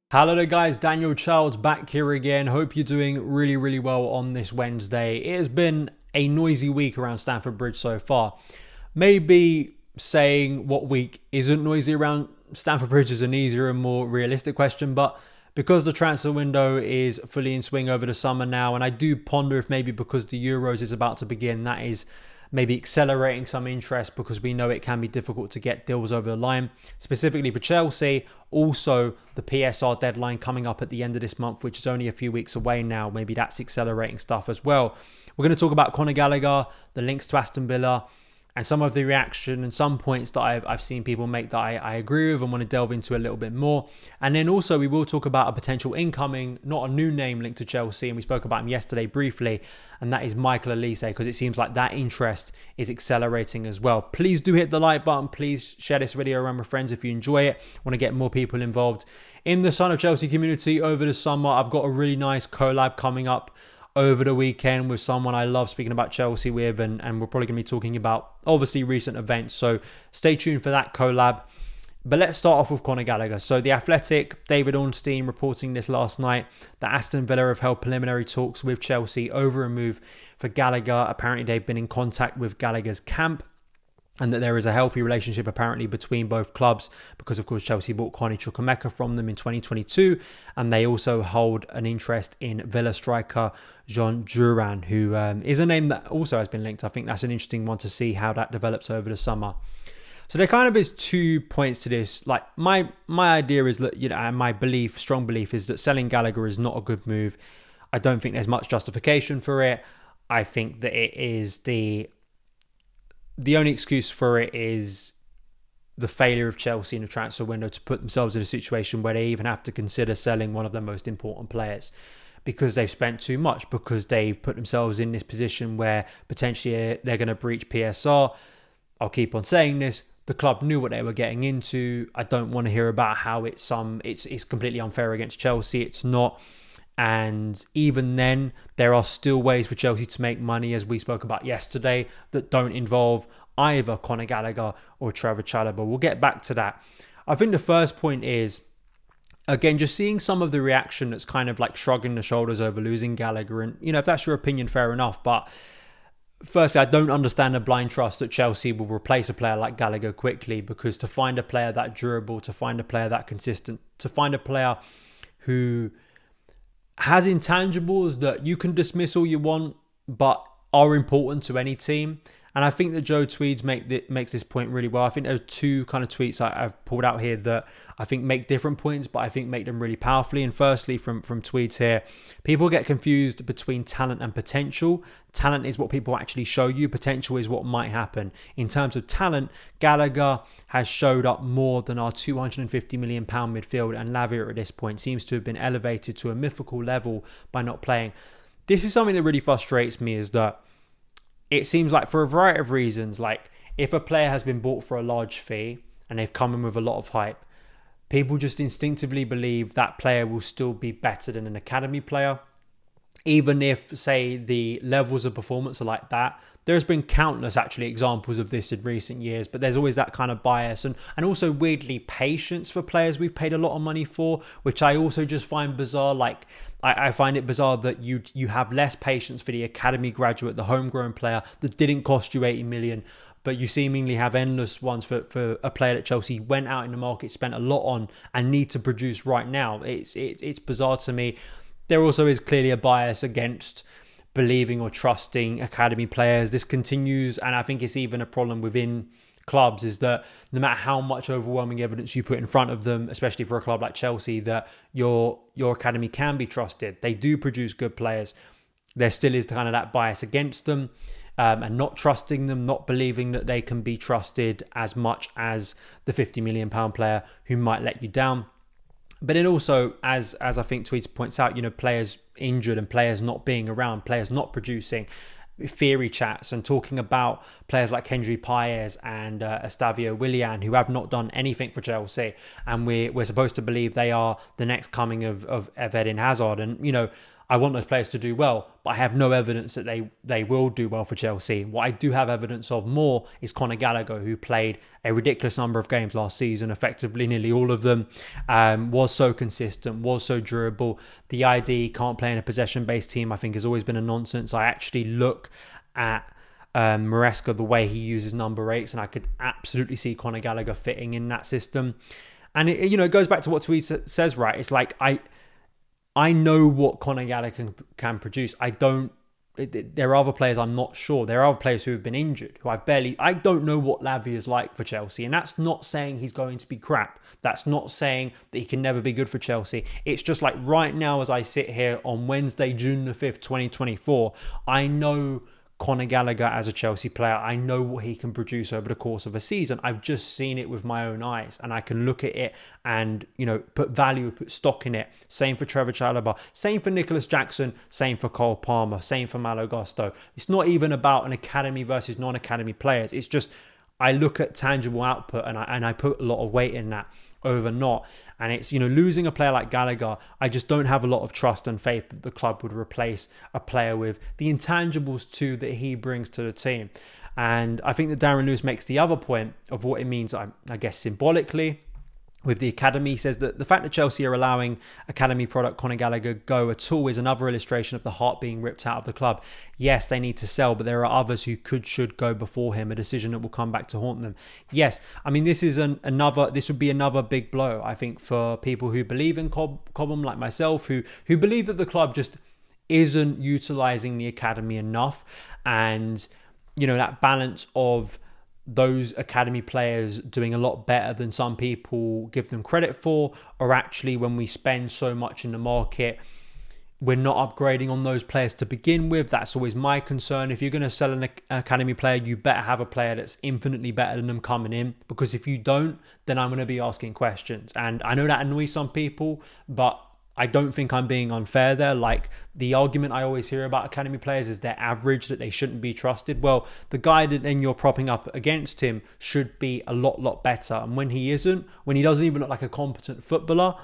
Hello there guys, Daniel Childs back here again. Hope you're doing really well on this Wednesday. It has been a noisy week around Stamford Bridge so far. Maybe saying what week isn't noisy around Stamford Bridge is an easier and more realistic question, but because the transfer window is fully in swing over the summer now, and I do ponder if maybe because the Euros is about to begin, that is maybe accelerating some interest because we know it can be difficult to get deals over the line, specifically for Chelsea. Also, the PSR deadline coming up at the end of this month, which is only a few weeks away now. Maybe that's accelerating stuff as well. We're going to talk about Conor Gallagher, the links to Aston Villa, and some of the reaction and some points that I've seen people make that I agree with and want to delve into a little bit more. And then also we will talk about a potential incoming, not a new name linked to Chelsea, and we spoke about him yesterday briefly, and that is Michael Olise, because it seems like that interest is accelerating as well. Please do hit the like button. Please share this video around with friends if you enjoy it. I want to get more people involved in the Son of Chelsea community over the summer. I've got a really nice collab coming up over the weekend with someone I love speaking about Chelsea with, and we're probably going to be talking about obviously recent events, so stay tuned for that collab. But let's start off with Conor Gallagher. So The Athletic, David Ornstein reporting this last night that Aston Villa have held preliminary talks with Chelsea over a move for Gallagher. Apparently they've been in contact with Gallagher's camp, and that there is a healthy relationship apparently between both clubs because, of course, Chelsea bought Carney Chukwuemeka from them in 2022, and they also hold an interest in Villa striker Jean Duran, who is a name that also has been linked. I think that's an interesting one to see how that develops over the summer. So there kind of is 2 points to this. Like my idea is that, and my strong belief is that selling Gallagher is not a good move. I don't think there's much justification for it. I think that it is the only excuse for it is the failure of Chelsea in the transfer window to put themselves in a situation where they even have to consider selling one of their most important players because they've spent too much, because they've put themselves in this position where potentially they're going to breach PSR. I'll keep on saying this. The club knew what they were getting into. I don't want to hear about how it's completely unfair against Chelsea. It's not. And even then, there are still ways for Chelsea to make money, as we spoke about yesterday, that don't involve either Conor Gallagher or Trevor Chalobah. We'll get back to that. I think the first point is, again, just seeing some of the reaction that's kind of like shrugging the shoulders over losing Gallagher. And, if that's your opinion, fair enough. But firstly, I don't understand the blind trust that Chelsea will replace a player like Gallagher quickly, because to find a player that durable, to find a player that consistent, to find a player who has intangibles that you can dismiss all you want, but are important to any team. And I think that Joe Tweeds makes this point really well. I think there are 2 kind of tweets I've pulled out here that I think make different points, but I think make them really powerfully. And firstly, from Tweeds here, people get confused between talent and potential. Talent is what people actually show you. Potential is what might happen. In terms of talent, Gallagher has showed up more than our £250 million midfield, and Lavia at this point seems to have been elevated to a mythical level by not playing. This is something that really frustrates me, is that it seems like for a variety of reasons, like if a player has been bought for a large fee and they've come in with a lot of hype, people just instinctively believe that player will still be better than an academy player. Even if, say, the levels of performance are like that. There's been countless, actually, examples of this in recent years, but there's always that kind of bias and also, weirdly, patience for players we've paid a lot of money for, which I also just find bizarre. Like, I find it bizarre that you have less patience for the academy graduate, the homegrown player that didn't cost you 80 million, but you seemingly have endless ones for a player that Chelsea went out in the market, spent a lot on, and need to produce right now. It's bizarre to me. There also is clearly a bias against believing or trusting academy players. This continues, and I think it's even a problem within clubs, is that no matter how much overwhelming evidence you put in front of them, especially for a club like Chelsea, that your academy can be trusted. They do produce good players. There still is kind of that bias against them, and not trusting them, not believing that they can be trusted as much as the £50 million player who might let you down. But then also, as I think Tweets points out, players injured and players not being around, players not producing, theory chats and talking about players like Kendry Paez and Estavio Willian, who have not done anything for Chelsea, and we're supposed to believe they are the next coming of Eden Hazard. And I want those players to do well, but I have no evidence that they will do well for Chelsea. What I do have evidence of more is Conor Gallagher, who played a ridiculous number of games last season, effectively nearly all of them, was so consistent, was so durable. The idea can't play in a possession-based team, I think, has always been a nonsense. I actually look at Maresca, the way he uses number 8s, and I could absolutely see Conor Gallagher fitting in that system. And it goes back to what Tweed says, right? It's like I know what Conor Gallagher can produce. There are other players I'm not sure. There are other players who have been injured, who I don't know what Lavia is like for Chelsea. And that's not saying he's going to be crap. That's not saying that he can never be good for Chelsea. It's just like right now, as I sit here on Wednesday, June the 5th, 2024, I know Conor Gallagher as a Chelsea player. I know what he can produce over the course of a season. I've just seen it with my own eyes, and I can look at it and, put value, put stock in it. Same for Trevor Chalobah, same for Nicholas Jackson, same for Cole Palmer, same for Malo Gusto. It's not even about an academy versus non-academy players. It's just I look at tangible output and I put a lot of weight in that over not. And it's, losing a player like Gallagher, I just don't have a lot of trust and faith that the club would replace a player with the intangibles too that he brings to the team. And I think that Darren Lewis makes the other point of what it means, I guess, symbolically with the academy. He says that the fact that Chelsea are allowing academy product Conor Gallagher go at all is another illustration of the heart being ripped out of the club. Yes, they need to sell, but there are others who should go before him, a decision that will come back to haunt them. Yes, I mean, this would be another big blow, I think, for people who believe in Cobham, like myself, who believe that the club just isn't utilising the academy enough. And, that balance of those academy players doing a lot better than some people give them credit for, or actually when we spend so much in the market, we're not upgrading on those players to begin with. That's always my concern. If you're going to sell an academy player, you better have a player that's infinitely better than them coming in, because if you don't, then I'm going to be asking questions. And I know that annoys some people, but I don't think I'm being unfair there. Like, the argument I always hear about academy players is they're average, that they shouldn't be trusted. Well, the guy that then you're propping up against him should be a lot better. And when he isn't, when he doesn't even look like a competent footballer,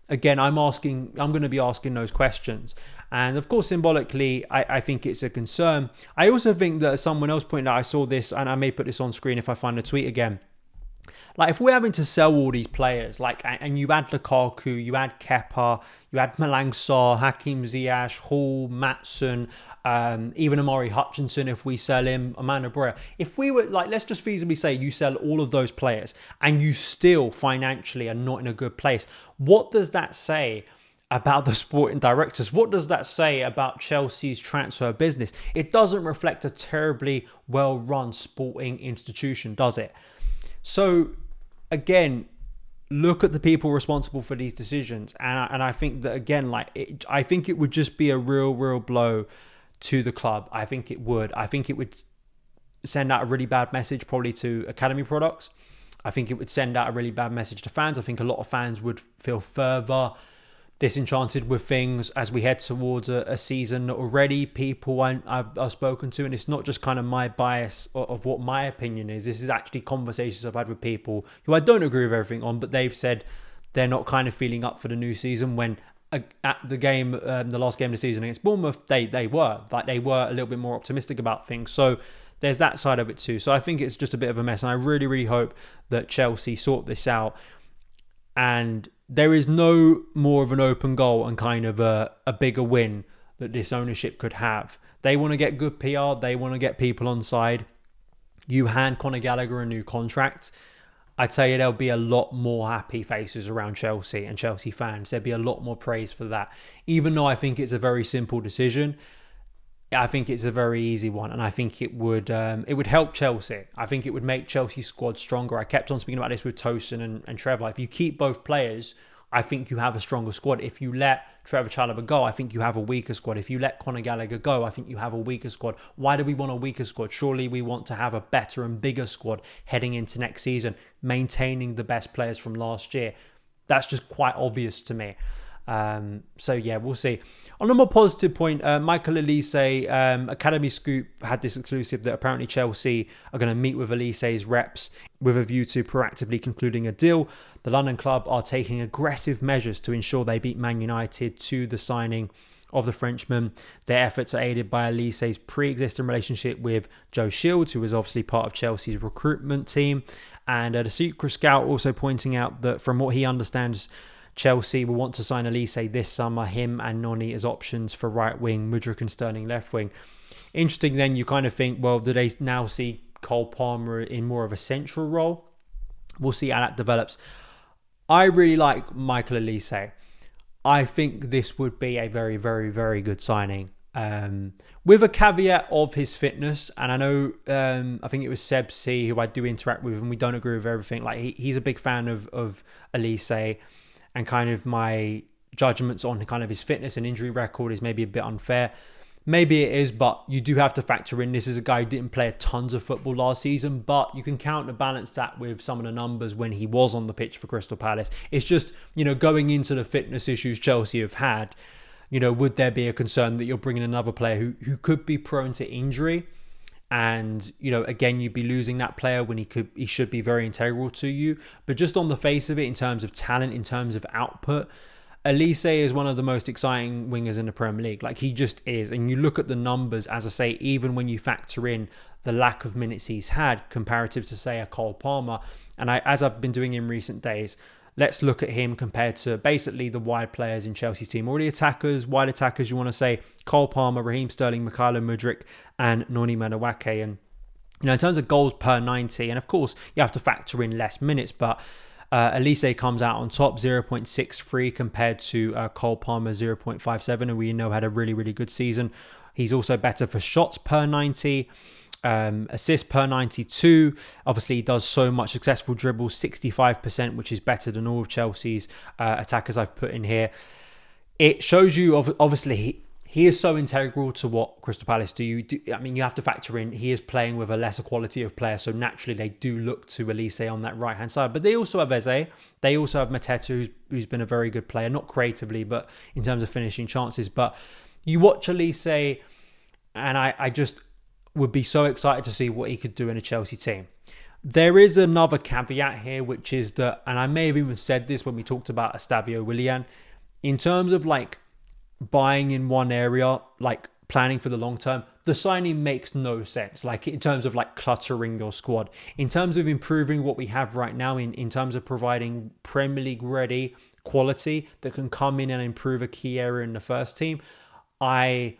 again, I'm going to be asking those questions. And of course, symbolically, I think it's a concern. I also think that someone else pointed out, I saw this, and I may put this on screen if I find the tweet again. Like, if we're having to sell all these players, and you add Lukaku, you add Kepa, you add Malang Sarr, Hakim Ziyech, Hall, Maatson, even Amari Hutchinson, if we sell him, Amanda Broya. If we were, let's just feasibly say you sell all of those players and you still financially are not in a good place, what does that say about the sporting directors? What does that say about Chelsea's transfer business? It doesn't reflect a terribly well-run sporting institution, does it? So, again, look at the people responsible for these decisions, and I think that, again, I think it would just be a real blow to the club. I think it would send out a really bad message, probably to academy products. I think it would send out a really bad message to fans. I think a lot of fans would feel further disenchanted with things as we head towards a season that already people I've spoken to, and it's not just kind of my bias of what my opinion is. This is actually conversations I've had with people who I don't agree with everything on, but they've said they're not kind of feeling up for the new season, when at the game, the last game of the season against Bournemouth, they were a little bit more optimistic about things. So there's that side of it too. So I think it's just a bit of a mess, and I really hope that Chelsea sort this out. And there is no more of an open goal and kind of a bigger win that this ownership could have. They want to get good PR. They want to get people on side. You hand Conor Gallagher a new contract, I tell you, there'll be a lot more happy faces around Chelsea and Chelsea fans. There'll be a lot more praise for that. Even though I think it's a very simple decision, I think it's a very easy one, and I think it would help Chelsea. I think it would make Chelsea's squad stronger. I kept on speaking about this with Tosin and Trevor. If you keep both players, I think you have a stronger squad. If you let Trevor Chalobah go, I think you have a weaker squad. If you let Conor Gallagher go, I think you have a weaker squad. Why do we want a weaker squad? Surely we want to have a better and bigger squad heading into next season, maintaining the best players from last year. That's just quite obvious to me. So yeah, we'll see. On a more positive point, Michael Olise, Academy Scoop had this exclusive that apparently Chelsea are going to meet with Olise's reps with a view to proactively concluding a deal. The London club are taking aggressive measures to ensure they beat Man United to the signing of the Frenchman. Their efforts are aided by Olise's pre-existing relationship with Joe Shields, who was obviously part of Chelsea's recruitment team. And the Secret Scout also pointing out that from what he understands, Chelsea will want to sign Olise this summer, him and Noni as options for right wing, Mudryk and Sterling left wing. Interesting then, you kind of think, well, do they now see Cole Palmer in more of a central role? We'll see how that develops. I really like Michael Olise. I think this would be a very, very, very good signing. With a caveat of his fitness. And I know, I think it was Seb C, who I do interact with, and we don't agree with everything. Like he's a big fan of Olise, and kind of my judgments on kind of his fitness and injury record is maybe a bit unfair. Maybe it is, but you do have to factor in this is a guy who didn't play tons of football last season, but you can counterbalance that with some of the numbers when he was on the pitch for Crystal Palace. It's just, going into the fitness issues Chelsea have had, would there be a concern that you're bringing another player who could be prone to injury? And, again, you'd be losing that player when he should be very integral to you. But just on the face of it, in terms of talent, in terms of output, Olise is one of the most exciting wingers in the Premier League. Like, he just is. And you look at the numbers, as I say, even when you factor in the lack of minutes he's had comparative to, say, a Cole Palmer. And as I've been doing in recent days, let's look at him compared to basically the wide players in Chelsea's team. Or the attackers, wide attackers, you want to say Cole Palmer, Raheem Sterling, Mykhailo Mudryk, and Noni Madueke. And, in terms of goals per 90, and of course, you have to factor in less minutes, but Olise comes out on top, 0.63 compared to Cole Palmer, 0.57, and we know had a really, really good season. He's also better for shots per 90, assists per 92. Obviously, he does so much successful dribbles, 65%, which is better than all of Chelsea's attackers I've put in here. It shows you, obviously, he is so integral to what Crystal Palace do. You have to factor in he is playing with a lesser quality of player, so naturally they do look to Olise on that right-hand side. But they also have Eze. They also have Mateta, who's been a very good player, not creatively, but in terms of finishing chances. But you watch Olise, and I just would be so excited to see what he could do in a Chelsea team. There is another caveat here, which is that, and I may have even said this when we talked about Aston Villa, in terms of buying in one area, planning for the long term, the signing makes no sense. In terms of cluttering your squad, in terms of improving what we have right now, in terms of providing Premier League ready quality that can come in and improve a key area in the first team, Olise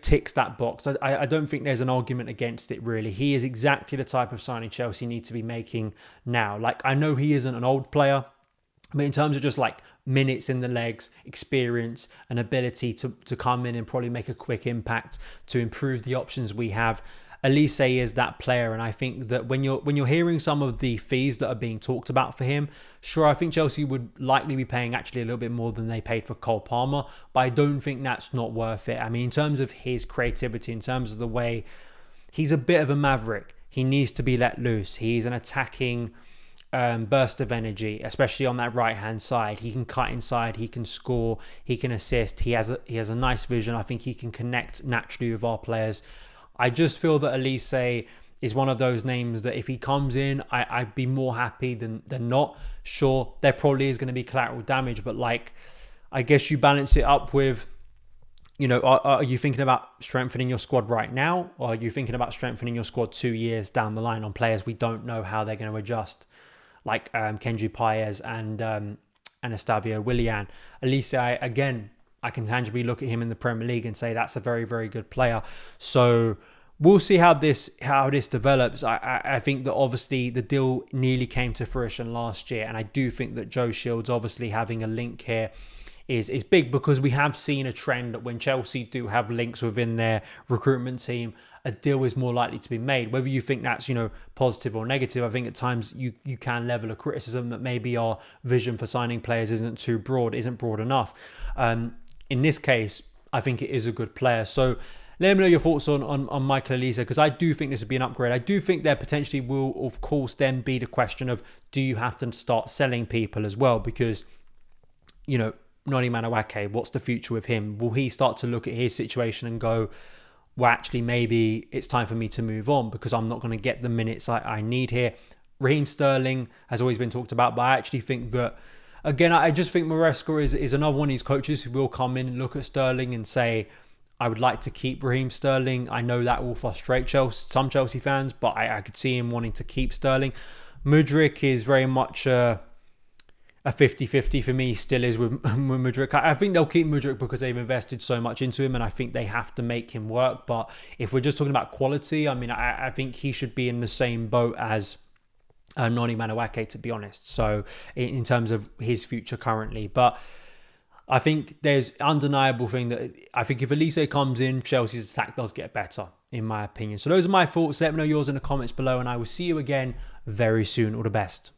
ticks that box. I don't think there's an argument against it, really. He is exactly the type of signing Chelsea need to be making now. I know he isn't an old player, but in terms of just minutes in the legs, experience, and ability to come in and probably make a quick impact to improve the options we have, Olise is that player. And I think that when you're hearing some of the fees that are being talked about for him, sure, I think Chelsea would likely be paying actually a little bit more than they paid for Cole Palmer, but I don't think that's not worth it. I mean, in terms of his creativity, in terms of the way he's a bit of a maverick, he needs to be let loose. He's an attacking burst of energy, especially on that right hand side. He can cut inside, he can score, he can assist. He has a nice vision. I think he can connect naturally with our players. I just feel that Olise is one of those names that if he comes in, I'd be more happy than not. Sure, there probably is going to be collateral damage, but I guess you balance it up with, are you thinking about strengthening your squad right now, or are you thinking about strengthening your squad 2 years down the line on players we don't know how they're going to adjust? Kenji Paez and Estavio Willian. Olise, I can tangibly look at him in the Premier League and say that's a very, very good player. So we'll see how this develops. I think that obviously the deal nearly came to fruition last year, and I do think that Joe Shields obviously having a link here is big, because we have seen a trend that when Chelsea do have links within their recruitment team, a deal is more likely to be made. Whether you think that's, positive or negative, I think at times you can level a criticism that maybe our vision for signing players isn't broad enough. In this case, I think it is a good player. So let me know your thoughts on Michael Olise, because I do think this would be an upgrade. I do think there potentially will, of course, then be the question of, do you have to start selling people as well? Because, Noni Madueke, what's the future with him? Will he start to look at his situation and go, well, actually, maybe it's time for me to move on because I'm not going to get the minutes I need here? Raheem Sterling has always been talked about, but I actually think that again, I just think Maresca is another one of these coaches who will come in and look at Sterling and say, I would like to keep Raheem Sterling. I know that will frustrate some Chelsea fans, but I could see him wanting to keep Sterling. Mudryk is very much a 50-50 for me, still is with Mudryk. I think they'll keep Mudryk because they've invested so much into him, and I think they have to make him work. But if we're just talking about quality, I mean, I think he should be in the same boat as Noni Madueke, to be honest. So in terms of his future currently. But I think there's undeniable thing that I think if Olise comes in, Chelsea's attack does get better, in my opinion. So those are my thoughts. Let me know yours in the comments below, and I will see you again very soon. All the best.